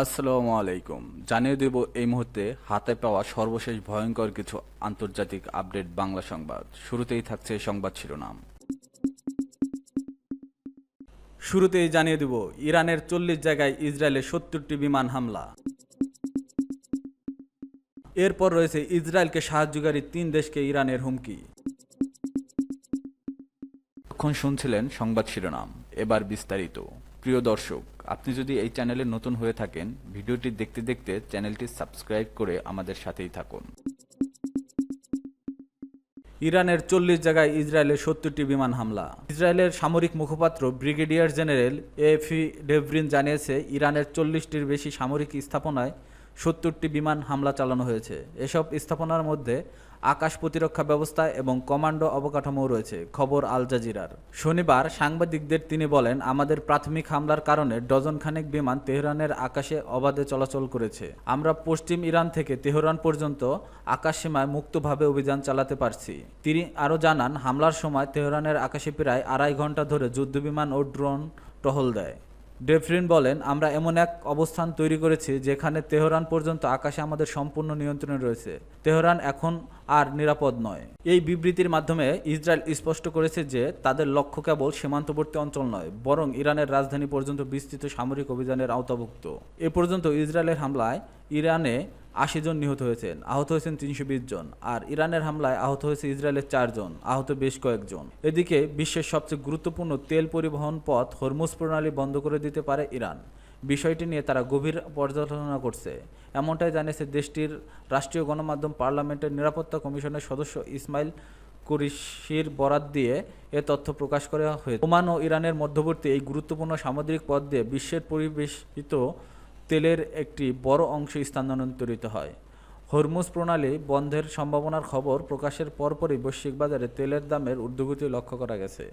আসসালামু আলাইকুম। জানিয়ে দেব এই মুহূর্তে হাতে পাওয়া সর্বশেষ ভয়ঙ্কর কিছু আন্তর্জাতিক আপডেট বাংলা সংবাদ। শুরুতেই থাকছে সংবাদ শিরোনাম। শুরুতেই জানিয়ে দেব ইরানের 40 জায়গায় ইসরায়েলের 70টি বিমান হামলা। এরপর রয়েছে ইসরায়েলকে সাহায্যকারী 3 দেশকে ইরানের হুমকি। এখন শুনছিলেন সংবাদ শিরোনাম, এবার বিস্তারিত। প্রিয় দর্শক, আপনি যদি এই চ্যানেলে নতুন হয়ে থাকেন, ভিডিওটি দেখতে দেখতে চ্যানেলটি সাবস্ক্রাইব করে আমাদের সাথেই থাকুন। ইরানের 40 জায়গায় ইসরায়েলের 70টি বিমান হামলা। ইসরায়েলের সামরিক মুখপাত্র ব্রিগেডিয়ার জেনারেল এফি ডেভরিন জানিয়েছে, ইরানের 40টির বেশি সামরিক স্থাপনায় 70টি বিমান হামলা চালানো হয়েছে। এসব স্থাপনার মধ্যে আকাশ প্রতিরক্ষা ব্যবস্থা এবং কমান্ডো অবকাঠামো রয়েছে। খবর আল জাজিরার। শনিবার সাংবাদিকদের তিনি বলেন, আমাদের প্রাথমিক হামলার কারণে ডজনখানেক বিমান তেহরানের আকাশে অবাধে চলাচল করেছে। আমরা পশ্চিম ইরান থেকে তেহরান পর্যন্ত আকাশসীমায় মুক্তভাবে অভিযান চালাতে পারছি। তিনি আরও জানান, হামলার সময় তেহরানের আকাশে প্রায় 2.5 ঘন্টা ধরে যুদ্ধবিমান ও ড্রোন টহল দেয়। ডেভরিন বলেন, আমরা এমন এক অবস্থান তৈরি করেছি যেখানে তেহরান পর্যন্ত আকাশে আমাদের সম্পূর্ণ নিয়ন্ত্রণে রয়েছে। তেহরান এখন আর নিরাপদ নয়। এই বিবৃতির মাধ্যমে ইসরায়েল স্পষ্ট করেছে যে তাদের লক্ষ্য কেবল সীমান্তবর্তী অঞ্চল নয়, বরং ইরানের রাজধানী পর্যন্ত বিস্তৃত সামরিক অভিযানের আওতাভুক্ত। এ পর্যন্ত ইসরায়েলের হামলায় ইরানে 80 জন নিহত হয়েছেন, আহত হয়েছেন 320 জন। আর ইরানের হামলায় আহত হয়েছে ইসরায়েলের 4 জন, আহত বেশ কয়েকজন। এদিকে বিশ্বের সবচেয়ে গুরুত্বপূর্ণ তেল পরিবহন পথ হরমুজ প্রণালী বন্ধ করে দিতে পারে ইরান। বিষয়টি নিয়ে তারা গভীর পর্যালোচনা করছে, এমনটাই জানিয়েছে দেশটির রাষ্ট্রীয় গণমাধ্যম। পার্লামেন্টের নিরাপত্তা কমিশনের সদস্য ইসমাইল কুরিশির বরাত দিয়ে এ তথ্য প্রকাশ করা হয়েছে। ওমান ও ইরানের মধ্যবর্তী এই গুরুত্বপূর্ণ সামুদ্রিক পথ দিয়ে বিশ্বের পরিবেশিত তেলের একটি বড় অংশ স্থানান্তরিত হয়। হরমুজ প্রণালী বন্ধের সম্ভাবনার খবর প্রকাশের পরপরই বৈশ্বিক বাজারে তেলের দামের ঊর্ধ্বগতি লক্ষ্য করা গেছে।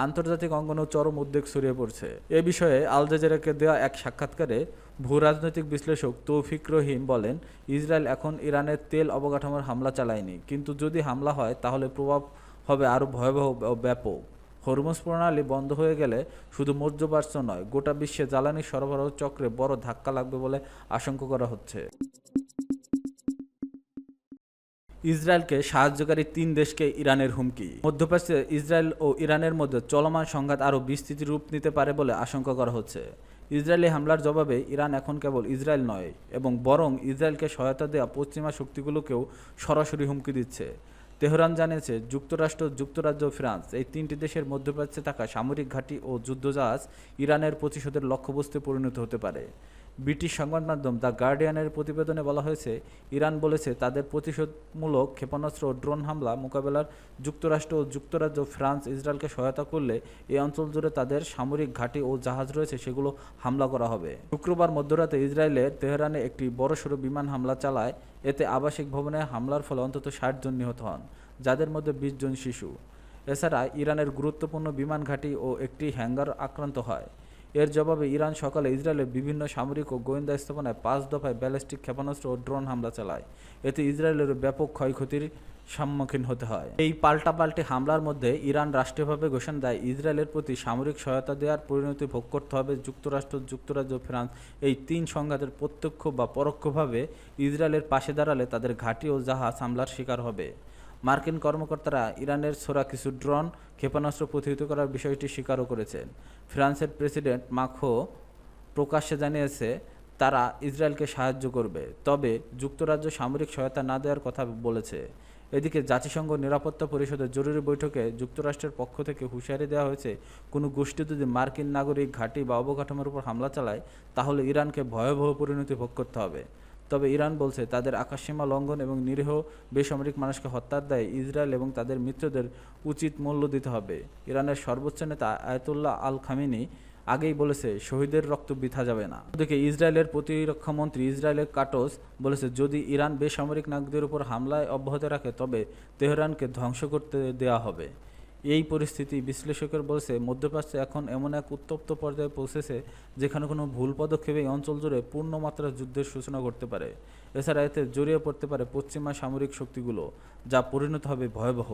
আন্তর্জাতিক অঙ্গনেও চরম উদ্বেগ ছড়িয়ে পড়ছে। এ বিষয়ে আল জাজিরাকে দেওয়া এক সাক্ষাৎকারে ভূরাজনৈতিক বিশ্লেষক তৌফিক রহিম বলেন, ইসরায়েল এখন ইরানের তেল অবকাঠামোর হামলা চালায়নি, কিন্তু যদি হামলা হয় তাহলে প্রভাব হবে আরও ভয়াবহ ও ব্যাপক। হরমুজ প্রণালী বন্ধ হয়ে গেলে শুধু মধ্যপ্রাচ্য নয়, গোটা বিশ্বে জ্বালানি সরবরাহ চক্রে বড় ধাক্কা লাগবে বলে আশঙ্কা করা হচ্ছে। ইসরায়েলকে সাহায্যকারী 3 দেশকে ইরানের হুমকি। মধ্যপ্রাচ্যে ইসরায়েল ও ইরানের মধ্যে চলমান সংঘাত আরও বিস্তৃত রূপ নিতে পারে বলে আশঙ্কা করা হচ্ছে। ইসরায়েলি হামলার জবাবে ইরান এখন কেবল ইসরায়েল নয়, এবং বরং ইসরায়েলকে সহায়তা দেওয়া পশ্চিমা শক্তিগুলোকেও সরাসরি হুমকি দিচ্ছে। তেহরান জানিয়েছে, যুক্তরাষ্ট্র, যুক্তরাজ্য ও ফ্রান্স এই 3টি দেশের মধ্যপ্রাচ্যে থাকা সামরিক ঘাঁটি ও যুদ্ধজাহাজ ইরানের প্রতিশোধের লক্ষ্যবস্তুতে পরিণত হতে পারে। ব্রিটিশ সংবাদ মাধ্যম দ্য গার্ডিয়ানের প্রতিবেদনে বলা হয়েছে, ইরান বলেছে তাদের প্রতিশোধমূলক ক্ষেপণাস্ত্র ও ড্রোন হামলা মোকাবেলার যুক্তরাষ্ট্র ও যুক্তরাজ্য, ফ্রান্স ইসরায়েলকে সহায়তা করলে এই অঞ্চল জুড়ে তাদের সামরিক ঘাঁটি ও জাহাজ রয়েছে সেগুলো হামলা করা হবে। শুক্রবার মধ্যরাতে ইসরায়েলের তেহরানে একটি বড়সড় বিমান হামলা চালায়। এতে আবাসিক ভবনে হামলার ফলে অন্তত 60 জন নিহত হন, যাদের মধ্যে 20 জন শিশু। এছাড়া ইরানের গুরুত্বপূর্ণ বিমান ঘাঁটি ও একটি হ্যাঙ্গার আক্রান্ত হয়। এর জবাবে ইরান সকালে ইসরায়েলের বিভিন্ন সামরিক ও গোয়েন্দা স্থাপনায় 5 দফায় ব্যালিস্টিক ক্ষেপণাস্ত্র ও ড্রোন হামলা চালায়। এতে ইসরায়েলের ব্যাপক ক্ষয়ক্ষতির সম্মুখীন হতে হয়। এই পাল্টাপাল্টি হামলার মধ্যে ইরান রাষ্ট্রীয়ভাবে ঘোষণা দেয়, ইসরায়েলের প্রতি সামরিক সহায়তা দেওয়ার পরিণতি ভোগ করতে হবে যুক্তরাষ্ট্র, যুক্তরাজ্য, ফ্রান্স এই 3 সংঘাতের প্রত্যক্ষ বা পরোক্ষভাবে ইসরায়েলের পাশে দাঁড়ালে তাদের ঘাঁটি ও জাহাজ হামলার শিকার হবে। মার্কিন কর্মকর্তারা ইরানের ছোড়া কিছু ড্রোন ক্ষেপণাস্ত্র প্রতিহত করার বিষয়টি স্বীকারও করেছেন। ফ্রান্সের প্রেসিডেন্ট মাখো প্রকাশ্যে জানিয়েছে তারা ইসরায়েলকে সাহায্য করবে, তবে যুক্তরাজ্য সামরিক সহায়তা না দেওয়ার কথা বলেছে। এদিকে জাতিসংঘ নিরাপত্তা পরিষদের জরুরি বৈঠকে যুক্তরাষ্ট্রের পক্ষ থেকে হুঁশিয়ারি দেওয়া হয়েছে, কোনো গোষ্ঠী যদি মার্কিন নাগরিক ঘাঁটি বা অবকাঠামোর উপর হামলা চালায় তাহলে ইরানকে ভয়াবহ পরিণতি ভোগ করতে হবে। তবে ইরান বলছে, তাদের আকাশসীমা লঙ্ঘন এবং নিরীহ বেসামরিক মানুষকে হত্যার দায়ে ইসরায়েল এবং তাদের মিত্রদের উচিত মূল্য দিতে হবে। ইরানের সর্বোচ্চ নেতা আয়াতুল্লাহ আল খামেনি আগেই বলেছে, শহীদের রক্ত বৃথা যাবে না। অন্যদিকে ইসরায়েলের প্রতিরক্ষামন্ত্রী ইসরায়েলের কাটোস বলেছে, যদি ইরান বেসামরিক নাগরিকদের উপর হামলায় অব্যাহত রাখে তবে তেহরানকে ধ্বংস করতে দেওয়া হবে। এই পরিস্থিতি বিশ্লেষকের বলছে, মধ্যপ্রাচ্যে এখন এমন এক উত্তপ্ত পর্যায়ে পৌঁছেছে যেখানে কোনো ভুল পদক্ষেপে এই অঞ্চল জুড়ে পূর্ণমাত্রার যুদ্ধের সূচনা ঘটতে পারে। এছাড়া এতে জড়িয়ে পড়তে পারে পশ্চিমা সামরিক শক্তিগুলো, যা পরিণত হবে ভয়াবহ।